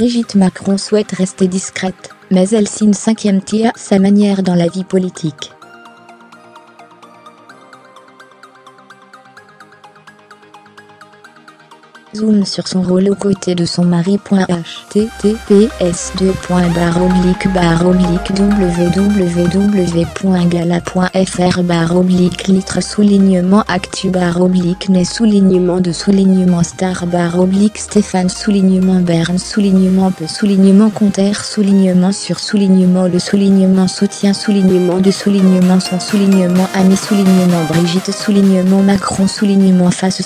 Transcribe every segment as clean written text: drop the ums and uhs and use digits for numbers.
Brigitte Macron souhaite rester discrète, mais elle signe 5e tir à sa manière dans la vie politique. Zoom sur son rôle aux côtés de son mari. https://www.gala.fr /litre /actu /né *star /Stéphane *Bern *peu *Conter *le *soutien *de *son *ami *Brigitte *Macron *face *au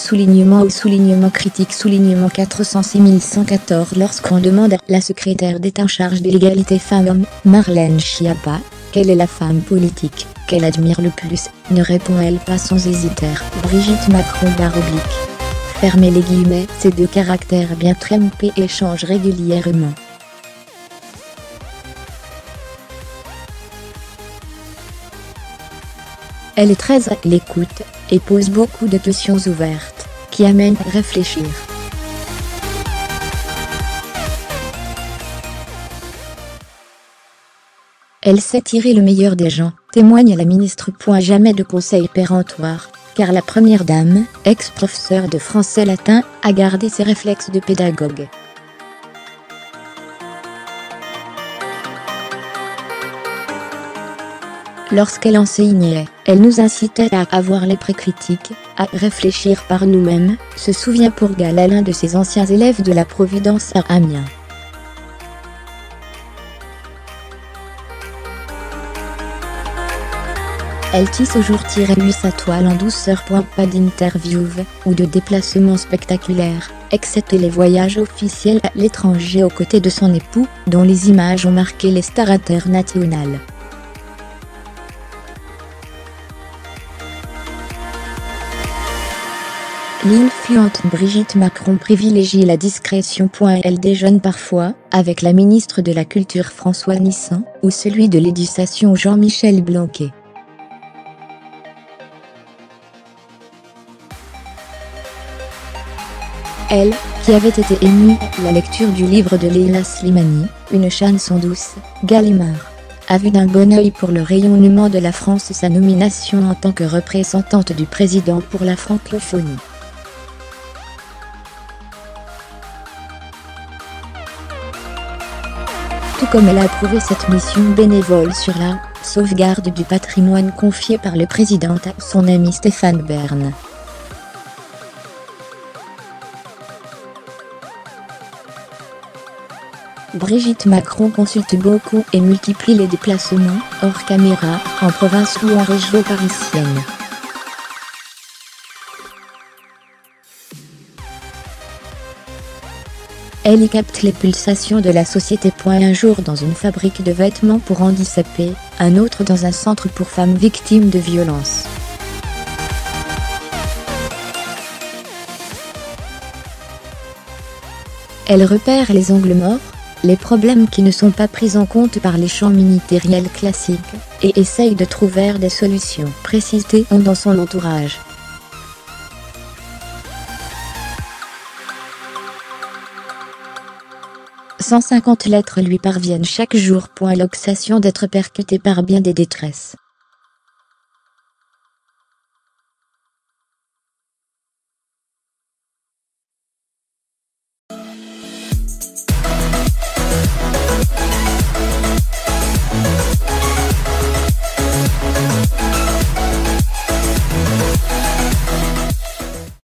*critique *406 114 lorsqu'on demande à la secrétaire d'État en charge de l'égalité femmes-hommes, Marlène Schiappa, quelle est la femme politique qu'elle admire le plus, ne répond-elle pas sans hésiter, Brigitte Macron /. Fermez les guillemets, ces deux caractères bien trempés échangent régulièrement. Elle est très à l'écoute, et pose beaucoup de questions ouvertes, qui amènent à réfléchir. Elle sait tirer le meilleur des gens, témoigne la ministre. Jamais de conseils péremptoires, car la première dame, ex-professeure de français latin, a gardé ses réflexes de pédagogue. Lorsqu'elle enseignait, elle nous incitait à avoir l'esprit critique, à réfléchir par nous-mêmes, se souvient pour Gala l'un de ses anciens élèves de la Providence à Amiens. Elle tisse au jour-lui sa toile en douceur. Pas d'interview ou de déplacements spectaculaires, excepté les voyages officiels à l'étranger aux côtés de son époux, dont les images ont marqué les stars internationales. L'influente Brigitte Macron privilégie la discrétion. Elle déjeune parfois avec la ministre de la Culture François Nissan, ou celui de l'Éducation Jean-Michel Blanquer. Elle, qui avait été émue à la lecture du livre de Leila Slimani, Une chanson douce, Gallimard, a vu d'un bon œil pour le rayonnement de la France sa nomination en tant que représentante du président pour la francophonie. Tout comme elle a approuvé cette mission bénévole sur la sauvegarde du patrimoine confiée par le président à son ami Stéphane Bern. Brigitte Macron consulte beaucoup et multiplie les déplacements, hors caméra, en province ou en région parisienne. Elle y capte les pulsations de la société. Un jour dans une fabrique de vêtements pour handicapés, un autre dans un centre pour femmes victimes de violences. Elle repère les angles morts, les problèmes qui ne sont pas pris en compte par les champs ministériels classiques, et essaye de trouver des solutions précises dans son entourage. « 150 lettres lui parviennent chaque jour. L'obsession d'être percutée par bien des détresses.